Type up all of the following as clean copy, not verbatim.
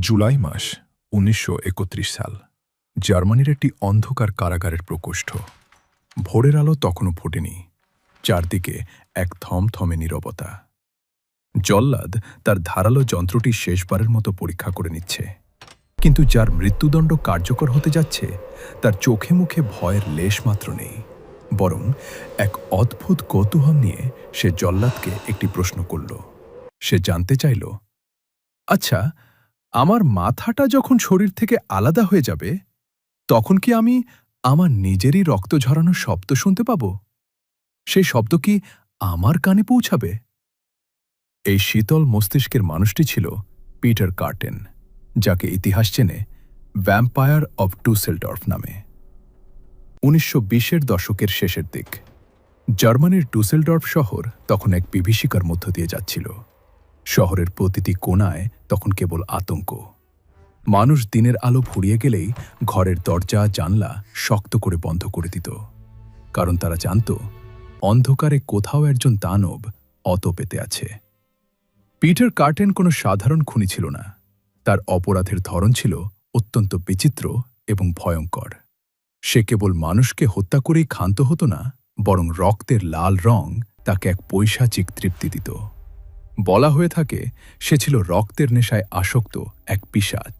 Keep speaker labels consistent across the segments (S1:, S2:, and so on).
S1: জুলাই মাস ১৯৩১ সাল। জার্মানির একটি অন্ধকার কারাগারের প্রকোষ্ঠ। ভোরের আলো তখনও ফোটেনি। চারদিকে এক থমথমে নীরবতা। জল্লাদ তার ধারালো যন্ত্রটি শেষবারের মতো পরীক্ষা করে নিচ্ছে, কিন্তু যার মৃত্যুদণ্ড কার্যকর হতে যাচ্ছে তার চোখে মুখে ভয়ের লেশমাত্র নেই। বরং এক অদ্ভুত কৌতূহল নিয়ে সে জল্লাদকে একটি প্রশ্ন করল। সে জানতে চাইল, আচ্ছা, আমার মাথাটা যখন শরীর থেকে আলাদা হয়ে যাবে তখন কি আমি আমার নিজেরই রক্ত ঝরানোর শব্দ শুনতে পাব? সেই শব্দ কি আমার কানে পৌঁছাবে? এই শীতল মস্তিষ্কের মানুষটি ছিল পিটার কার্টেন, যাকে ইতিহাস চেনে ভ্যাম্পায়ার অব ডুসেলডর্ফ নামে। ১৯২০-এর দশকের শেষের দিক। জার্মানির ডুসেলডর্ফ শহর তখন এক বিভীষিকার মধ্য দিয়ে যাচ্ছিল। শহরের প্রতিটি কোণায় তখন কেবল আতঙ্ক। মানুষ দিনের আলো ফুরিয়ে গেলেই ঘরের দরজা জানলা শক্ত করে বন্ধ করে দিত, কারণ তারা জানত অন্ধকারে কোথাও একজন দানব অত পেতে আছে। পিটার কার্টেন কোনো সাধারণ খুনি ছিল না। তার অপরাধের ধরন ছিল অত্যন্ত বিচিত্র এবং ভয়ঙ্কর। সে কেবল মানুষকে হত্যা করেই ক্ষান্ত হতো না, বরং রক্তের লাল রং তাকে এক পৈশাচিক তৃপ্তি দিত। বলা হয়ে থাকে সে ছিল রক্তের নেশায় আসক্ত এক পিশাচ।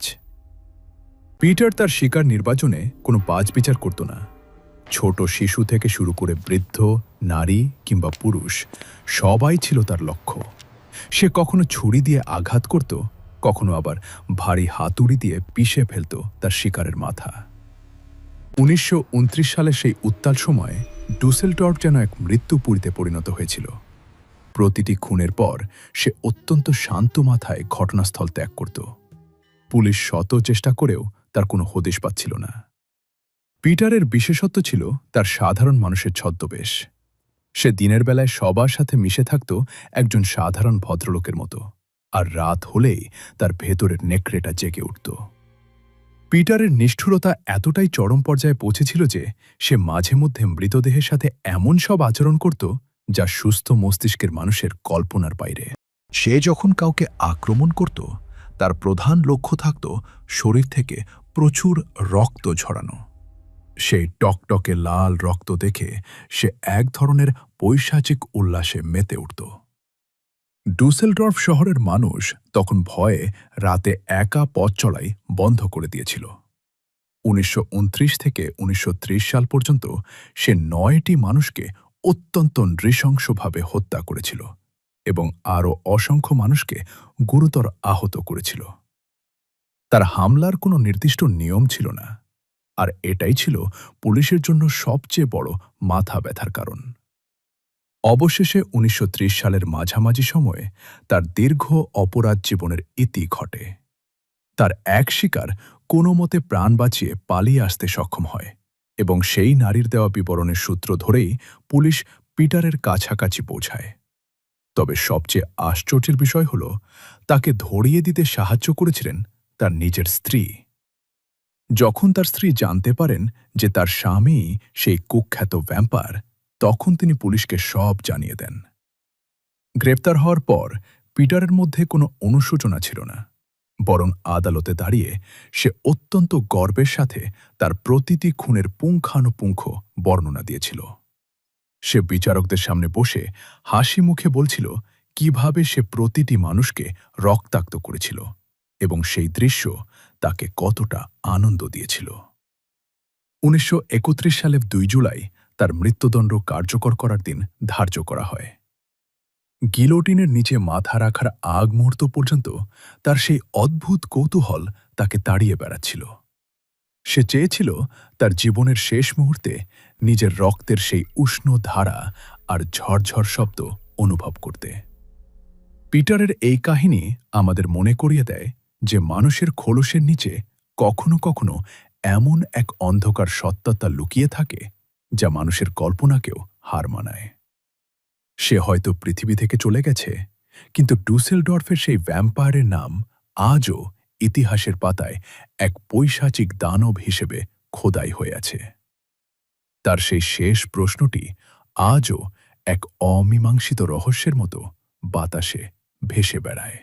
S1: পিটার তার শিকার নির্বাচনে কোনো বাছবিচার করত না। ছোট শিশু থেকে শুরু করে বৃদ্ধ, নারী কিংবা পুরুষ, সবাই ছিল তার লক্ষ্য। সে কখনো ছুরি দিয়ে আঘাত করত, কখনো আবার ভারী হাতুড়ি দিয়ে পিষে ফেলত তার শিকারের মাথা। ১৯২৯ সালে সেই উত্তাল সময়ে ডুসেলডর্ফ যেন এক মৃত্যুপুরীতে পরিণত হয়েছিল। প্রতিটি খুনের পর সে অত্যন্ত শান্ত মাথায় ঘটনাস্থল ত্যাগ করত। পুলিশ শত চেষ্টা করেও তার কোনো হদিশ পাচ্ছিল না। পিটারের বিশেষত্ব ছিল তার সাধারণ মানুষের ছদ্মবেশ। সে দিনের বেলায় সবার সাথে মিশে থাকত একজন সাধারণ ভদ্রলোকের মতো, আর রাত হলেই তার ভেতরের নেকড়েটা জেগে উঠত। পিটারের নিষ্ঠুরতা এতটাই চরম পর্যায়ে পৌঁছেছিল যে সে মাঝে মধ্যে মৃতদেহের সাথে এমন সব আচরণ করত যা সুস্থ মস্তিষ্কের মানুষের কল্পনার বাইরে।
S2: সে যখন কাউকে আক্রমণ করত, তার প্রধান লক্ষ্য থাকত শরীর থেকে প্রচুর রক্ত ঝরানো।
S1: সেই টকটকে লাল রক্ত দেখে সে এক ধরনের পৈশাচিক উল্লাসে মেতে উঠত। ডুসেলডর্ফ শহরের মানুষ তখন ভয়ে রাতে একা পথ চলাই বন্ধ করে দিয়েছিল। ১৯২৯ থেকে ১৯৩০ সাল পর্যন্ত সে ৯টি মানুষকে অত্যন্ত নৃশংসভাবে হত্যা করেছিল এবং আরও অসংখ্য মানুষকে গুরুতর আহত করেছিল। তার হামলার কোনো নির্দিষ্ট নিয়ম ছিল না, আর এটাই ছিল পুলিশের জন্য সবচেয়ে বড় মাথা ব্যথার কারণ। অবশেষে ১৯৩০ সালের মাঝামাঝি সময়ে তার দীর্ঘ অপরাধ জীবনের ইতি ঘটে। তার এক শিকার কোনো মতে প্রাণ বাঁচিয়ে পালিয়ে আসতে সক্ষম হয় এবং সেই নারীর দেওয়া বিবরণের সূত্র ধরেই পুলিশ পিটারের কাছাকাছি পৌঁছায়। তবে সবচেয়ে আশ্চর্যের বিষয় হল, তাকে ধরিয়ে দিতে সাহায্য করেছিলেন তার নিজের স্ত্রী। যখন তার স্ত্রী জানতে পারেন যে তার স্বামী সেই কুখ্যাত ভ্যাম্পায়ার, তখন তিনি পুলিশকে সব জানিয়ে দেন। গ্রেপ্তার হওয়ার পর পিটারের মধ্যে কোনো অনুশোচনা ছিল না, বরং আদালতে দাঁড়িয়ে সে অত্যন্ত গর্বের সাথে তার প্রতিটি খুনের পুঙ্খানুপুঙ্খ বর্ণনা দিয়েছিল। সে বিচারকদের সামনে বসে হাসি মুখে বলছিল কিভাবে সে প্রতিটি মানুষকে রক্তাক্ত করেছিল এবং সেই দৃশ্য তাকে কতটা আনন্দ দিয়েছিল। ১৯৩১ সালের ২ জুলাই তার মৃত্যুদণ্ড কার্যকর করার দিন ধার্য করা হয়। গিলোটিনের নিচে মাথা রাখার আগ মুহূর্ত পর্যন্ত তার সেই অদ্ভুত কৌতূহল তাকে তাড়িয়ে বেড়াচ্ছিল। সে চেয়েছিল তার জীবনের শেষ মুহূর্তে নিজের রক্তের সেই উষ্ণ ধারা আর ঝরঝর শব্দ অনুভব করতে। পিটারের এই কাহিনী আমাদের মনে করিয়ে দেয় যে মানুষের খোলসের নিচে কখনো কখনো এমন এক অন্ধকার সত্তা লুকিয়ে থাকে যা মানুষের কল্পনাকেও হার মানায়। সে হয়তো পৃথিবী থেকে চলে গেছে, কিন্তু ডুসেলডর্ফের সেই ভ্যাম্পায়ারের নাম আজও ইতিহাসের পাতায় এক পৈশাচিক দানব হিসেবে খোদাই হয়ে আছে। তার সেই শেষ প্রশ্নটি আজও এক অমীমাংসিত রহস্যের মতো বাতাসে ভেসে বেড়ায়।